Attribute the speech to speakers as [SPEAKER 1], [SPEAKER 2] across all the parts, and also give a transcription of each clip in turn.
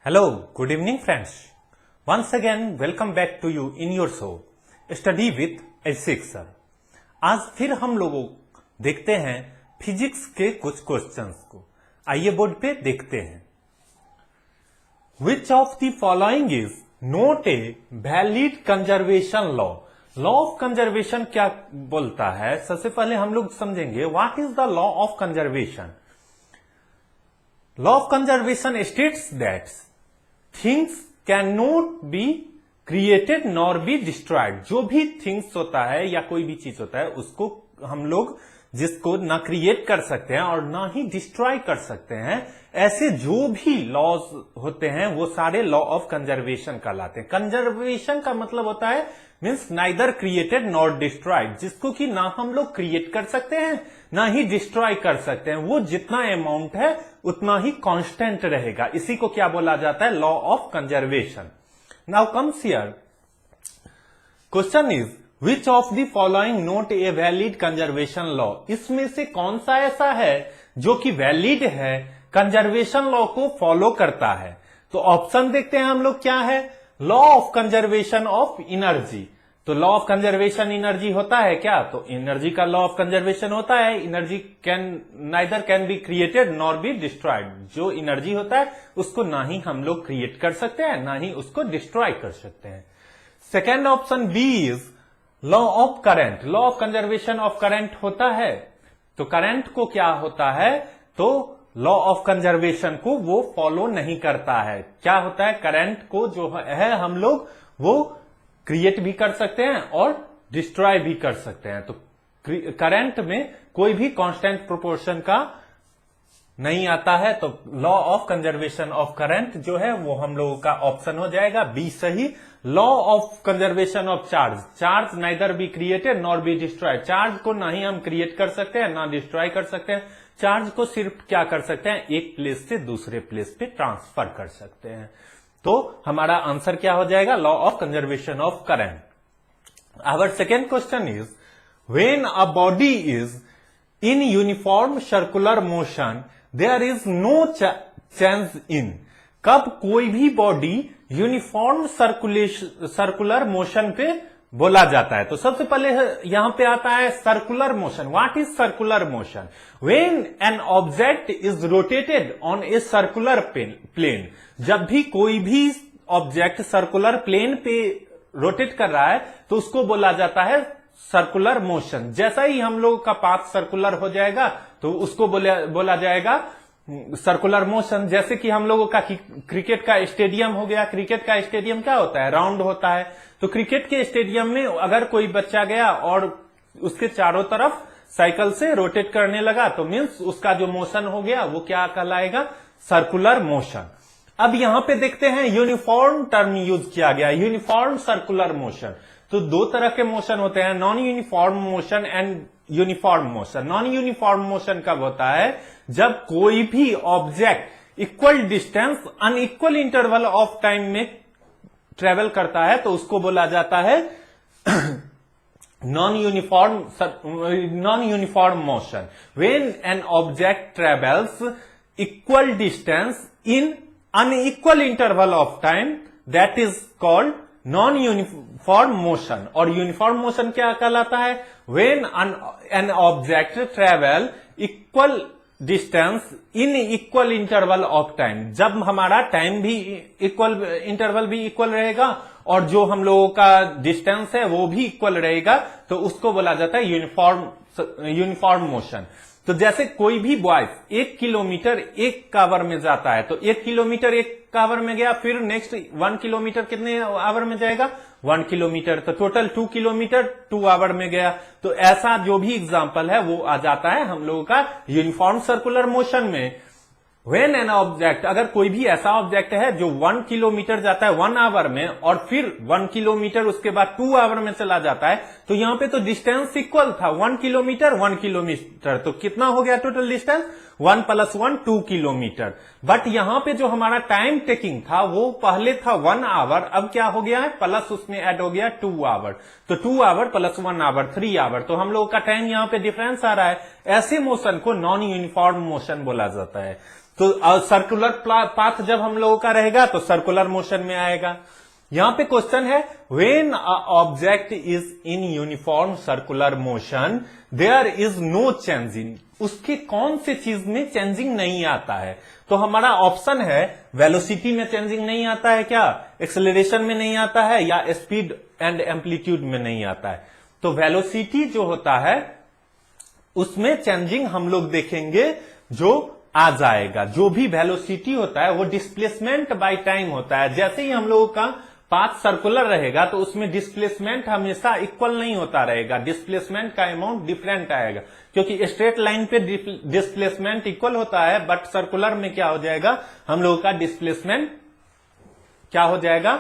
[SPEAKER 1] Hello, good evening friends. Once again welcome back to you in your show Study with Abhishek sir. आज फिर हम लोग देखते हैं फिजिक्स के कुछ क्वेश्चंस को। आइए बोर्ड पे देखते हैं। Which of the following is not a valid conservation law? Law of conservation क्या बोलता है? सबसे पहले हम लोग समझेंगे what is the law of conservation. Law of conservation states that things can not be created nor be destroyed. जो भी थिंग्स होता है या कोई भी चीज होता है उसको हम लोग जिसको ना क्रिएट कर सकते हैं और ना ही डिस्ट्रॉय कर सकते हैं, ऐसे जो भी लॉज होते हैं वो सारे लॉ ऑफ कंजर्वेशन कहलाते हैं। कंजर्वेशन का मतलब होता है means neither created nor destroyed, जिसको कि ना हम लोग क्रिएट कर सकते हैं ना ही डिस्ट्रॉय कर सकते हैं। वो जितना अमाउंट है उतना ही कांस्टेंट रहेगा। इसी को क्या बोला जाता है? Law of conservation. Now comes here question is which of the following not a valid conservation law. इसमें से कौन सा ऐसा है जो कि वैलिड है, कंजर्वेशन लॉ को फॉलो करता है? तो ऑप्शन देखते हैं हम लोग क्या है। Law of conservation of energy. तो लॉ ऑफ कंजर्वेशन एनर्जी होता है क्या? तो एनर्जी का लॉ ऑफ कंजर्वेशन होता है energy neither can be created nor be destroyed. जो एनर्जी होता है उसको ना ही हम लोग क्रिएट कर सकते हैं ना ही उसको डिस्ट्रॉय कर सकते हैं। Second option B is law of current. Law of conservation of current होता है। तो करंट को क्या होता है? तो लॉ ऑफ कंजर्वेशन को वो फॉलो नहीं करता है। क्या होता है? करंट को जो है हम लोग वो क्रिएट भी कर सकते हैं और डिस्ट्रॉय भी कर सकते हैं। तो करंट में कोई भी कांस्टेंट प्रोपोर्शन का नहीं आता है। तो law of conservation of current जो है वो हम लोगों का ऑप्शन हो जाएगा बी सही। Law of conservation of charge. Charge neither be created nor be destroy. Charge को ना ही हम क्रिएट कर सकते हैं ना डिस्ट्रॉय कर सकते हैं। चार्ज को सिर्फ क्या कर सकते हैं? एक प्लेस से दूसरे प्लेस पे ट्रांसफर कर सकते हैं। तो हमारा आंसर क्या हो जाएगा? Law of conservation of current. Our second question is when a body is in uniform circular motion there is no change in. कब कोई भी बॉडी यूनिफॉर्म सर्कुलर मोशन पे बोला जाता है? तो सबसे पहले यहां पे आता है circular motion. What is circular motion? When an object is rotated on a circular plane. जब भी कोई भी ऑब्जेक्ट सर्कुलर प्लेन पे रोटेट कर रहा है तो उसको बोला जाता है सर्कुलर मोशन। जैसा ही हम लोगों का पाथ सर्कुलर हो जाएगा तो उसको बोला जाएगा सर्कुलर मोशन। जैसे कि हम लोगों का क्रिकेट का स्टेडियम हो गया। क्रिकेट का स्टेडियम क्या होता है? राउंड होता है। तो क्रिकेट के स्टेडियम में अगर कोई बच्चा गया और उसके चारों तरफ साइकिल से रोटेट करने लगा तो मीन्स उसका जो मोशन हो गया वो क्या कहलाएगा? Circular motion. अब यहां पे देखते हैं यूनिफॉर्म टर्म यूज किया गया, यूनिफॉर्म सर्कुलर मोशन। तो दो तरह के मोशन होते हैं, non uniform motion and uniform motion. Non uniform motion कब होता है? जब कोई भी object equal distance unequal interval of time में ट्रेवल करता है तो उसको बोला जाता है non uniform motion. When an object travels equal distance in unequal interval of time that is called non uniform motion. और यूनिफॉर्म मोशन क्या कहलाता है? When an object travel equal distance in equal interval of time. जब हमारा time भी equal interval भी equal रहेगा और जो हम लोगों का डिस्टेंस है वो भी इक्वल रहेगा तो उसको बोला जाता है यूनिफॉर्म मोशन। तो जैसे कोई भी बॉय 1 किलोमीटर 1 आवर में जाता है तो 1 किलोमीटर 1 आवर में गया, फिर नेक्स्ट 1 किलोमीटर कितने आवर में जाएगा? 1 किलोमीटर। तो टोटल 2 किलोमीटर 2 आवर में गया। तो ऐसा जो भी एग्जांपल है वो आ जाता है हम लोगों का यूनिफॉर्म सर्कुलर मोशन में। व्हेन एन ऑब्जेक्ट, अगर कोई भी ऐसा ऑब्जेक्ट है जो 1 किलोमीटर जाता है 1 आवर में और फिर 1 किलोमीटर उसके बाद 2 आवर में चला जाता है तो यहां पे तो डिस्टेंस इक्वल था 1 किलोमीटर 1 किलोमीटर। तो कितना हो गया टोटल डिस्टेंस? 1 + 1 2 किलोमीटर। बट यहां पे जो हमारा टाइम टेकिंग था वो पहले था 1 आवर, अब क्या हो गया है प्लस उसमें ऐड हो गया 2 आवर, तो 2 आवर + 1 आवर 3 आवर, तो हम लोगों का टाइम यहां पे डिफरेंस आ रहा है। ऐसे मोशन को नॉन यूनिफॉर्म मोशन बोला जाता है। तो सर्कुलर पाथ जब हम लोगों का रहेगा तो सर्कुलर मोशन में आएगा। यहां पे क्वेश्चन है when a object is in uniform circular motion there is no changing, उसके कौन से चीज में चेंजिंग नहीं आता है? तो हमारा ऑप्शन है वेलोसिटी में चेंजिंग नहीं आता है क्या, एक्सेलरेशन में नहीं आता है, या स्पीड एंड एम्पलीट्यूड में नहीं आता है? तो वेलोसिटी जो होता है उसमें चेंजिंग हम लोग देखेंगे जो आ जाएगा। जो भी वेलोसिटी होता है वो डिस्प्लेसमेंट बाय टाइम होता है। जैसे ही हम लोगों का पाथ सर्कुलर रहेगा तो उसमें डिस्प्लेसमेंट हमेशा इक्वल नहीं होता रहेगा, डिस्प्लेसमेंट का अमाउंट डिफरेंट आएगा, क्योंकि स्ट्रेट लाइन पे डिस्प्लेसमेंट इक्वल होता है, बट सर्कुलर में क्या हो जाएगा हम लोगों का डिस्प्लेसमेंट क्या हो जाएगा,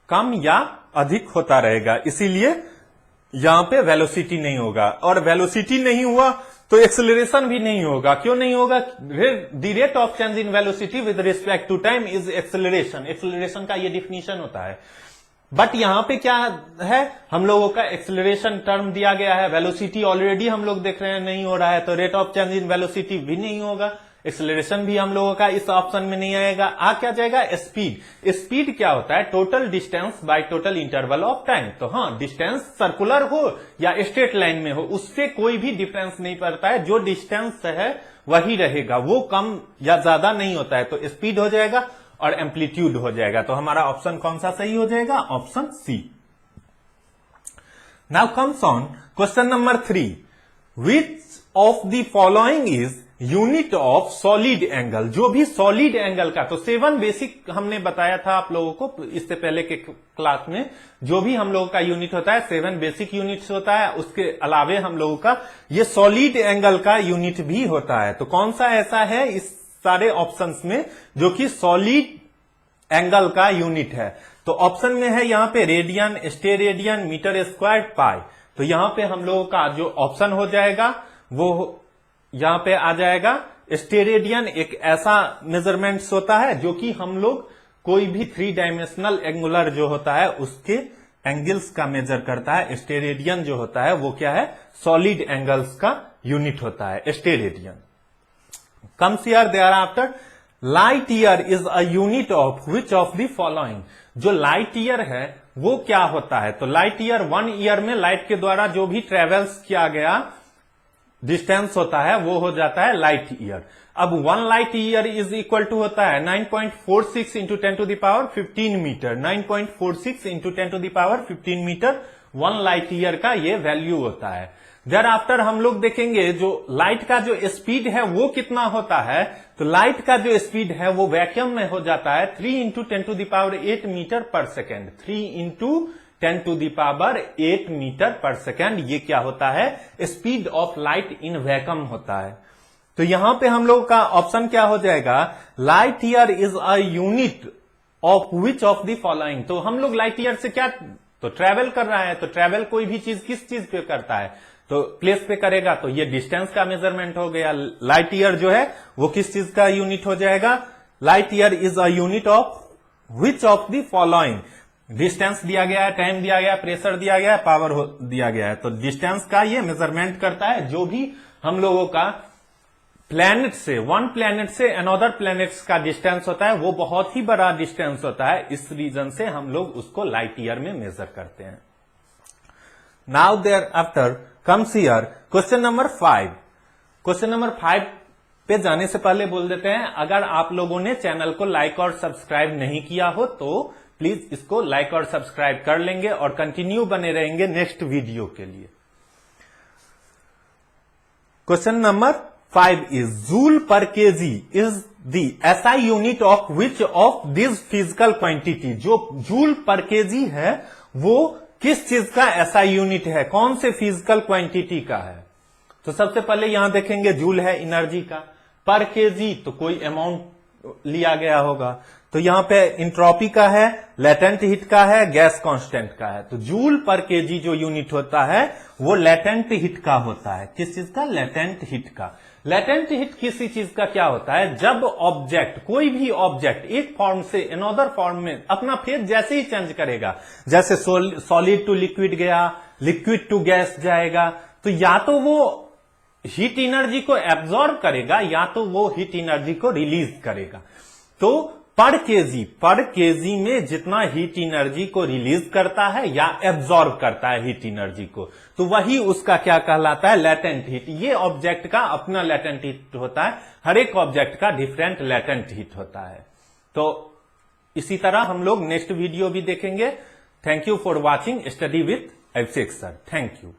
[SPEAKER 1] कम या अधिक होता रहेगा। इसीलिए यहां पे वेलोसिटी नहीं होगा, और वेलोसिटी नहीं हुआ तो एक्सेलरेशन भी नहीं होगा। क्यों नहीं होगा? The rate of change in velocity with respect to time is acceleration, acceleration का ये डिफिनीशन होता है। बट यहां पे क्या है, हम लोगों का एक्सेलरेशन टर्म दिया गया है, वेलोसिटी ऑलरेडी हम लोग देख रहे हैं नहीं हो रहा है, तो rate of change in velocity भी नहीं होगा, एक्सेलरेशन भी हम लोगों का इस ऑप्शन में नहीं आएगा। आ क्या जाएगा? स्पीड। स्पीड क्या होता है? Total distance by total interval of time. तो हाँ, डिस्टेंस सर्कुलर हो या स्ट्रेट लाइन में हो उससे कोई भी डिफरेंस नहीं पड़ता है, जो डिस्टेंस है वही रहेगा, वो कम या ज्यादा नहीं होता है। तो स्पीड हो जाएगा और एम्पलीट्यूड हो जाएगा। तो हमारा ऑप्शन कौन सा सही हो जाएगा? Option C. Now comes on question number 3, which of the following is unit of solid angle? जो भी सॉलिड एंगल का, तो 7 बेसिक हमने बताया था आप लोगों को इससे पहले के क्लास में, जो भी हम लोगों का यूनिट होता है 7 बेसिक यूनिट्स होता है, उसके अलावे हम लोगों का ये सॉलिड एंगल का यूनिट भी होता है। तो कौन सा ऐसा है इस सारे ऑप्शंस में जो कि सॉलिड एंगल का यूनिट है? तो ऑप्शन में है यहां पे रेडियन, स्टेरेडियन, मीटर स्क्वायर, पाई। तो यहां पे हम लोगों का जो ऑप्शन हो जाएगा वो यहां पे आ जाएगा स्टेरेडियन। एक ऐसा मेजरमेंट्स होता है जो कि हम लोग कोई भी 3 डायमेंशनल एंगुलर जो होता है उसके एंगल्स का मेजर करता है। स्टेरेडियन जो होता है वो क्या है? सॉलिड एंगल्स का यूनिट होता है steradian. Comes here thereafter, light year is a unit of which of the following? जो लाइट ईयर है वो क्या होता है? तो लाइट ईयर 1 ईयर में लाइट के द्वारा जो भी ट्रेवल्स किया गया डिस्टेंस होता है वो हो जाता है लाइट ईयर। अब 1 light year is equal to होता है 9.46 into 10⁻15 metre. 9.46 into 10⁻15 metre 1 light year का ये वैल्यू होता है। देयर आफ्टर हम लोग देखेंगे जो लाइट का जो स्पीड है वो कितना होता है। तो लाइट का जो स्पीड है वो वैक्यूम में हो जाता है 3 इंटू 10⁸ मीटर पर सेकेंड। 3 इंटू 10⁸ मीटर पर सेकेंड, ये क्या होता है? Speed of light in vacuum होता है। तो यहां पे हम लोग का ऑप्शन क्या हो जाएगा? Light year is a unit of which of the following? तो हम लोग लाइट ईयर से क्या तो ट्रेवल कर रहा है, तो ट्रेवल कोई भी चीज किस चीज पे करता है? तो प्लेस पे करेगा, तो ये डिस्टेंस का मेजरमेंट हो गया। लाइट ईयर जो है वो किस चीज का यूनिट हो जाएगा? Light year is a unit of which of the following? Distance दिया गया है, टाइम दिया गया है, प्रेशर दिया गया है, पावर दिया गया है। तो डिस्टेंस का ये मेजरमेंट करता है। जो भी हम लोगों का प्लैनेट से, वन प्लैनेट से अनदर प्लैनेट्स का डिस्टेंस होता है वो बहुत ही बड़ा डिस्टेंस होता है। इस रीजन से हम लोग उसको लाइट ईयर में मेजर करते हैं। Now thereafter comes here question number 5। Question number 5 पे जाने से पहले बोल देते हैं, अगर आप लोगों ने चैनल को लाइक और सब्सक्राइब नहीं किया हो तो प्लीज इसको लाइक और सब्सक्राइब कर लेंगे और कंटिन्यू बने रहेंगे नेक्स्ट वीडियो के लिए। क्वेश्चन नंबर 5 इज जूल पर KG is the SI unit of which of this physical quantity? जो जूल पर केजी है वो किस चीज का SI यूनिट है, कौन से फिजिकल क्वांटिटी का है? तो सबसे पहले यहां देखेंगे जूल है एनर्जी का, पर केजी तो कोई अमाउंट लिया गया होगा। तो यहां पे इंट्रोपी का है, लेटेंट हीट का है, गैस कांस्टेंट का है। तो जूल पर केजी जो यूनिट होता है वो लेटेंट हीट का होता है। किस चीज का? लेटेंट हीट का। लेटेंट हीट किसी चीज का क्या होता है, जब ऑब्जेक्ट, कोई भी ऑब्जेक्ट एक फॉर्म से अनदर फॉर्म में अपना फेज जैसे ही चेंज करेगा, जैसे सॉलिड टू लिक्विड गया, लिक्विड टू गैस जाएगा, तो या तो वो हीट एनर्जी को एब्जॉर्ब करेगा या तो वो हीट एनर्जी को रिलीज करेगा। तो पर केजी में जितना हीट एनर्जी को रिलीज करता है या एब्जॉर्ब करता है हीट एनर्जी को, तो वही उसका क्या कहलाता है, लेटेंट हीट। ये ऑब्जेक्ट का अपना लेटेंट हीट होता है, हर एक ऑब्जेक्ट का डिफरेंट लेटेंट हीट होता है। तो इसी तरह हम लोग नेक्स्ट वीडियो भी देखेंगे। Thank you for watching study with Abhishek sir. Thank you.